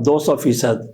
200%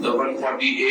140A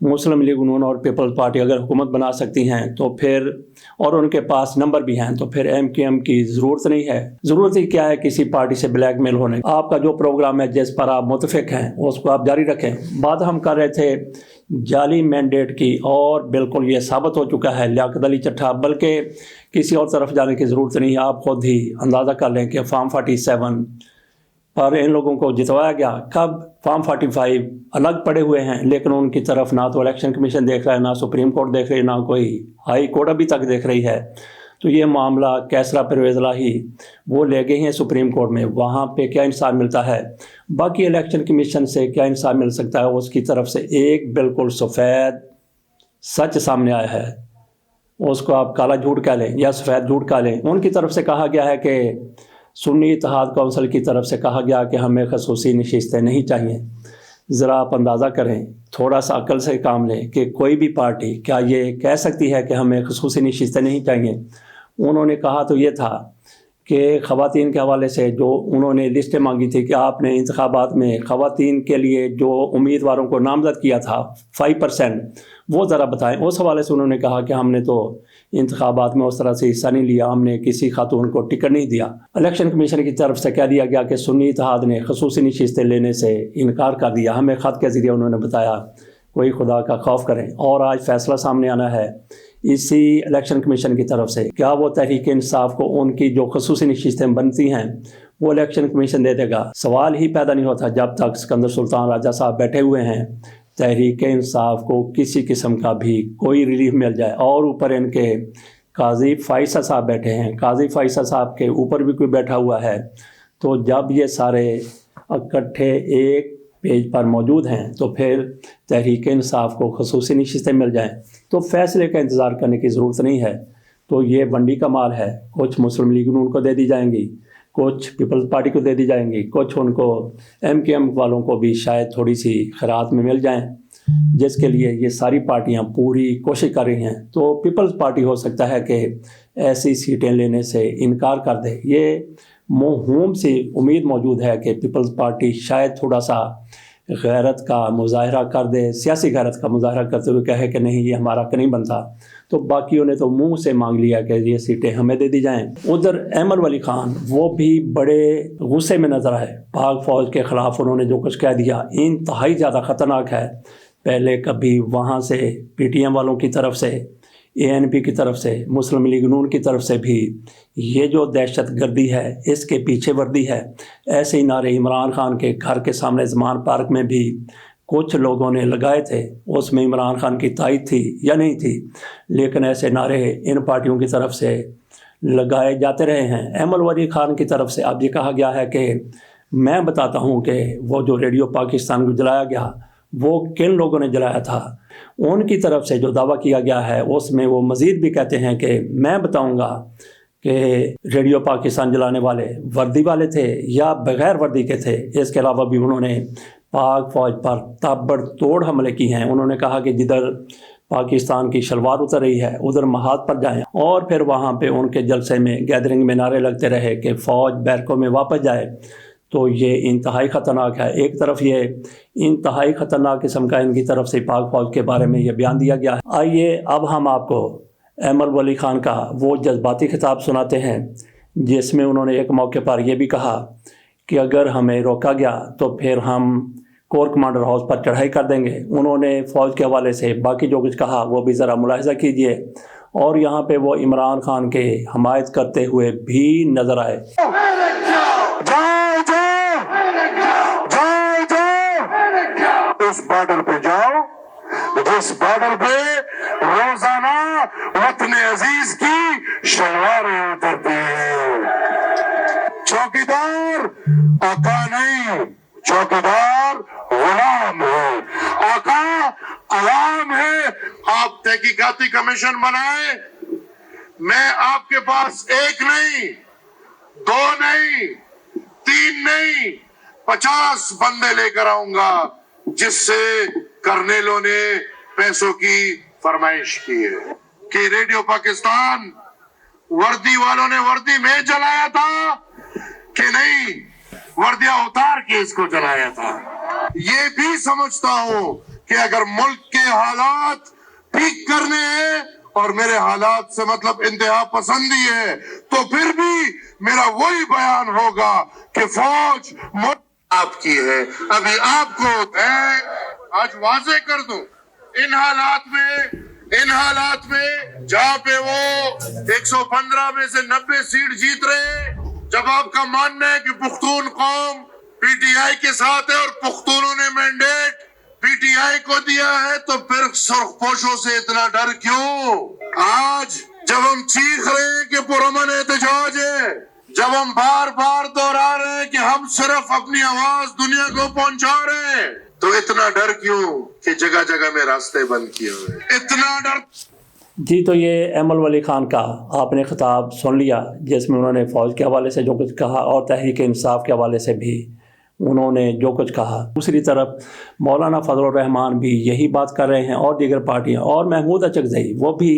مسلم league نون اور Peoples party اگر حکومت بنا سکتی ہیں تو پھر اور ان کے پاس نمبر بھی ہیں تو پھر MQM کی ضرورت نہیں ہے. ضرورت ہی کیا ہے کسی پارٹی سے بلیک میل ہونے. آپ کا جو پروگرام ہے جس پر آپ متفق ہیں اس کو آپ جاری رکھیں. بات ہم کر رہے تھے جعلی مینڈیٹ کی اور بالکل یہ ثابت ہو چکا ہے لیاقت علی چٹھا، بلکہ کسی اور طرف جانے کی ضرورت نہیں. آپ خود ہی اندازہ کر لیں کہ فارم 47 پر ان لوگوں کو جتوایا گیا. کب فارم 45 الگ پڑے ہوئے ہیں لیکن ان کی طرف نہ تو الیکشن کمیشن دیکھ رہا ہے، نہ سپریم کورٹ دیکھ رہی ہے، نہ کوئی ہائی کورٹ ابھی تک دیکھ رہی ہے. تو یہ معاملہ کیسرا پرویز الہی وہ لے گئے ہیں سپریم کورٹ میں، وہاں پہ کیا انصاف ملتا ہے. باقی الیکشن کمیشن سے کیا انصاف مل سکتا ہے؟ اس کی طرف سے ایک بالکل سفید سچ سامنے آیا ہے، اس کو آپ کالا جھوٹ کہہ لیں یا سفید جھوٹ کہہ لیں. ان کی طرف سے کہا گیا ہے کہ سنی اتحاد کونسل کی طرف سے کہا گیا کہ ہمیں خصوصی نشستیں نہیں چاہیے. ذرا آپ اندازہ کریں، تھوڑا سا عقل سے کام لیں کہ کوئی بھی پارٹی کیا یہ کہہ سکتی ہے کہ ہمیں خصوصی نشستیں نہیں چاہیے. انہوں نے کہا تو یہ تھا کہ خواتین کے حوالے سے جو انہوں نے لسٹیں مانگی تھی کہ آپ نے انتخابات میں خواتین کے لیے جو امیدواروں کو نامزد کیا تھا 5%، وہ ذرا بتائیں. اس حوالے سے انہوں نے کہا کہ ہم نے تو انتخابات میں اس طرح سے حصہ نہیں لیا، ہم نے کسی خاتون کو ٹکٹ نہیں دیا. الیکشن کمیشن کی طرف سے کہہ دیا گیا کہ سنی اتحاد نے خصوصی نشستیں لینے سے انکار کر دیا. ہمیں خط کے ذریعے انہوں نے بتایا کوئی خدا کا خوف کریں. اور آج فیصلہ سامنے آنا ہے اسی الیکشن کمیشن کی طرف سے. کیا وہ تحریک انصاف کو ان کی جو خصوصی نشستیں بنتی ہیں وہ الیکشن کمیشن دے دے گا؟ سوال ہی پیدا نہیں ہوتا جب تک سکندر سلطان راجہ صاحب بیٹھے ہوئے ہیں. تحریک انصاف کو کسی قسم کا بھی کوئی ریلیف مل جائے اور اوپر ان کے قاضی فائصہ صاحب بیٹھے ہیں، قاضی فائصہ صاحب کے اوپر بھی کوئی بیٹھا ہوا ہے. تو جب یہ سارے اکٹھے ایک پیج پر موجود ہیں تو پھر تحریک انصاف کو خصوصی نشستیں مل جائیں تو فیصلے کا انتظار کرنے کی ضرورت نہیں ہے. تو یہ بنڈی کا مال ہے، کچھ مسلم لیگ نون کو دے دی جائیں گی، کچھ پیپلز پارٹی کو دے دی جائیں گی، کچھ ان کو MQM والوں کو بھی شاید تھوڑی سی خیرات میں مل جائیں، جس کے لیے یہ ساری پارٹیاں پوری کوشش کر رہی ہیں. تو پیپلز پارٹی ہو سکتا ہے کہ ایسی سیٹیں لینے سے انکار کر دے. یہ موہوم سی امید موجود ہے کہ پیپلز پارٹی شاید تھوڑا سا غیرت کا مظاہرہ کر دے، سیاسی غیرت کا مظاہرہ کرتے ہوئے کہے کہ نہیں یہ ہمارا حق نہیں بنتا. تو باقیوں نے تو منہ سے مانگ لیا کہ یہ سیٹیں ہمیں دے دی جائیں. ادھر احمد ولی خان وہ بھی بڑے غصے میں نظر آئے. پاک فوج کے خلاف انہوں نے جو کچھ کہہ دیا انتہائی زیادہ خطرناک ہے. پہلے کبھی وہاں سے PTM والوں کی طرف سے، ANP کی طرف سے، مسلم لیگ نون کی طرف سے بھی یہ جو دہشت گردی ہے اس کے پیچھے وردی ہے. ایسے ہی نعرے عمران خان کے گھر کے سامنے زمان پارک میں بھی کچھ لوگوں نے لگائے تھے. اس میں عمران خان کی تائید تھی یا نہیں تھی، لیکن ایسے نعرے ان پارٹیوں کی طرف سے لگائے جاتے رہے ہیں. احمد ولی خان کی طرف سے اب یہ کہا گیا ہے کہ میں بتاتا ہوں کہ وہ جو ریڈیو پاکستان کو جلایا گیا وہ کن لوگوں نے جلایا تھا. ان کی طرف سے جو دعویٰ کیا گیا ہے اس میں وہ مزید بھی کہتے ہیں کہ میں بتاؤں گا کہ ریڈیو پاکستان جلانے والے وردی والے تھے یا بغیر وردی کے تھے. اس کے علاوہ بھی انہوں نے پاک فوج پر تابڑ توڑ حملے کی ہیں. انہوں نے کہا کہ جدھر پاکستان کی شلوار اتر رہی ہے ادھر محاذ پر جائیں، اور پھر وہاں پہ ان کے جلسے میں گیدرنگ میں نعرے لگتے رہے کہ فوج بیرکوں میں واپس جائے. تو یہ انتہائی خطرناک ہے. ایک طرف یہ انتہائی خطرناک قسم کا ان کی طرف سے پاک فوج کے بارے میں یہ بیان دیا گیا ہے. آئیے اب ہم آپ کو احمد ولی خان کا وہ جذباتی خطاب سناتے ہیں جس میں انہوں نے ایک موقع پر یہ بھی کہا کہ اگر ہمیں روکا گیا تو پھر ہم کور کمانڈر ہاؤس پر چڑھائی کر دیں گے. انہوں نے فوج کے حوالے سے باقی جو کچھ کہا وہ بھی ذرا ملاحظہ کیجئے، اور یہاں پہ وہ عمران خان کے حمایت کرتے ہوئے بھی نظر آئے. اس بارڈر پہ جاؤ جس بارڈر پہ روزانہ وطن عزیز کی شلواریں اترتی ہیں. چوکیدار آقا نہیں، چوکیدار غلام ہے. آقا عوام ہے. آپ تحقیقاتی کمیشن بنائیں، میں آپ کے پاس ایک نہیں، دو نہیں، تین نہیں، 50 بندے لے کر آؤں گا جس سے کرنیلوں نے پیسوں کی فرمائش کی ہے کہ ریڈیو پاکستان وردی والوں نے وردی میں جلایا تھا کہ نہیں، وردیاں اتار کے اس کو جلایا تھا. یہ بھی سمجھتا ہوں کہ اگر ملک کے حالات ٹھیک کرنے ہیں اور میرے حالات سے مطلب انتہا پسندی ہے تو پھر بھی میرا وہی بیان ہوگا کہ فوج آپ کی ہے. ابھی آپ کو آج واضح کر دوں ان حالات میں جہاں پہ وہ 115 میں سے 90 سیٹ جیت رہے, جب آپ کا ماننا ہے کہ پختون قوم پی ٹی آئی کے ساتھ ہے اور پختونوں نے مینڈیٹ پی ٹی آئی کو دیا ہے, تو پھر سرخ پوشوں سے اتنا ڈر کیوں؟ آج جب ہم چیخ رہے ہیں کہ پرامن احتجاج ہے, جب ہم بار بار دوہرا رہے ہیں کہ ہم صرف اپنی آواز دنیا کو پہنچا رہے ہیں, تو اتنا ڈر کیوں کہ جگہ جگہ میں راستے بند کیے ہوئے, اتنا ڈر؟ جی, تو یہ ایمل ولی خان کا آپ نے خطاب سن لیا جس میں انہوں نے فوج کے حوالے سے جو کچھ کہا اور تحریک انصاف کے حوالے سے بھی انہوں نے جو کچھ کہا. دوسری طرف مولانا فضل الرحمان بھی یہی بات کر رہے ہیں اور دیگر پارٹیاں, اور محمود اچکزئی وہ بھی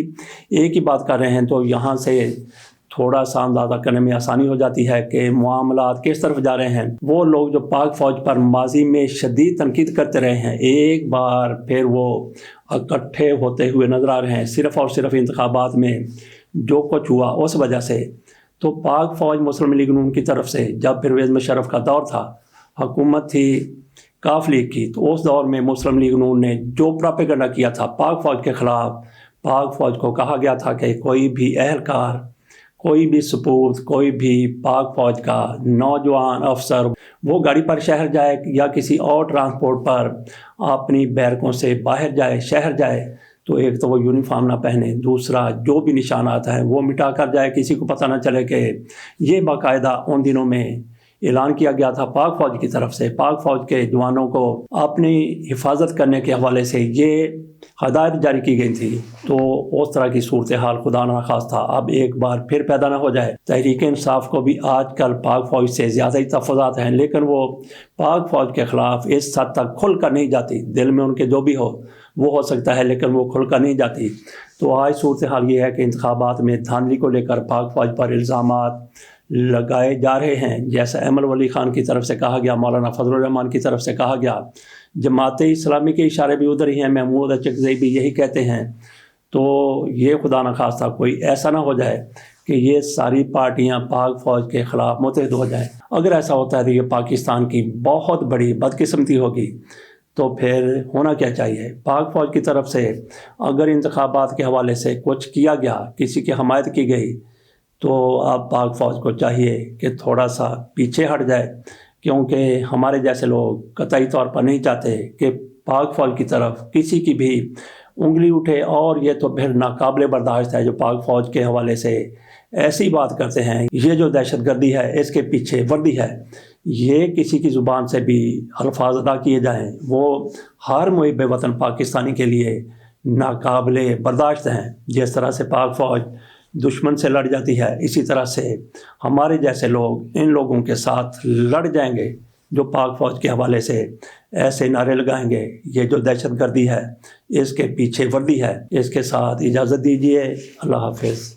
ایک ہی بات کر رہے ہیں. تو یہاں سے تھوڑا سا اندازہ کرنے میں آسانی ہو جاتی ہے کہ معاملات کس طرف جا رہے ہیں. وہ لوگ جو پاک فوج پر ماضی میں شدید تنقید کرتے رہے ہیں, ایک بار پھر وہ اکٹھے ہوتے ہوئے نظر آ رہے ہیں صرف اور صرف انتخابات میں جو کچھ ہوا اس وجہ سے. تو پاک فوج مسلم لیگ نون کی طرف سے جب پرویز مشرف کا دور تھا, حکومت تھی کاف لیگ کی, تو اس دور میں مسلم لیگ نون نے جو پراپیگنڈا کیا تھا پاک فوج کے خلاف, پاک فوج کو کہا گیا تھا کہ کوئی بھی اہلکار, کوئی بھی سپورت, کوئی بھی پاک فوج کا نوجوان افسر وہ گاڑی پر شہر جائے یا کسی اور ٹرانسپورٹ پر اپنی بیرکوں سے باہر جائے, شہر جائے, تو ایک تو وہ یونیفارم نہ پہنے, دوسرا جو بھی نشانات ہیں وہ مٹا کر جائے, کسی کو پتہ نہ چلے کہ یہ باقاعدہ ان دنوں میں اعلان کیا گیا تھا پاک فوج کی طرف سے. پاک فوج کے جوانوں کو اپنی حفاظت کرنے کے حوالے سے یہ ہدایت جاری کی گئی تھی. تو اس طرح کی صورتحال خدا نہ خواستہ اب ایک بار پھر پیدا نہ ہو جائے. تحریک انصاف کو بھی آج کل پاک فوج سے زیادہ ہی تحفظات ہیں, لیکن وہ پاک فوج کے خلاف اس حد تک کھل کر نہیں جاتی. دل میں ان کے جو بھی ہو سکتا ہے, لیکن وہ کھل کر نہیں جاتی. تو آج صورتحال یہ ہے کہ انتخابات میں دھاندلی کو لے کر پاک فوج پر الزامات لگائے جا رہے ہیں. جیسا ایمل ولی خان کی طرف سے کہا گیا, مولانا فضل الرحمان کی طرف سے کہا گیا, جماعت اسلامی کے اشارے بھی ادھر ہی ہیں, محمود اچکزئی بھی یہی کہتے ہیں. تو یہ خدا نہ خواستہ کوئی ایسا نہ ہو جائے کہ یہ ساری پارٹیاں پاک فوج کے خلاف متحد ہو جائیں. اگر ایسا ہوتا ہے تو یہ پاکستان کی بہت بڑی بدقسمتی ہوگی. تو پھر ہونا کیا چاہیے؟ پاک فوج کی طرف سے اگر انتخابات کے حوالے سے کچھ کیا گیا, کسی کی حمایت کی گئی, تو اب پاک فوج کو چاہیے کہ تھوڑا سا پیچھے ہٹ جائے, کیونکہ ہمارے جیسے لوگ قطعی طور پر نہیں چاہتے کہ پاک فوج کی طرف کسی کی بھی انگلی اٹھے. اور یہ تو پھر ناقابل برداشت ہے جو پاک فوج کے حوالے سے ایسی بات کرتے ہیں. یہ جو دہشت گردی ہے اس کے پیچھے وردی ہے, یہ کسی کی زبان سے بھی الفاظ ادا کیے جائیں وہ ہر محب وطن پاکستانی کے لیے ناقابل برداشت ہیں. جس طرح سے پاک فوج دشمن سے لڑ جاتی ہے, اسی طرح سے ہمارے جیسے لوگ ان لوگوں کے ساتھ لڑ جائیں گے جو پاک فوج کے حوالے سے ایسے نعرے لگائیں گے. یہ جو دہشت گردی ہے اس کے پیچھے وردی ہے. اس کے ساتھ اجازت دیجیے, اللہ حافظ.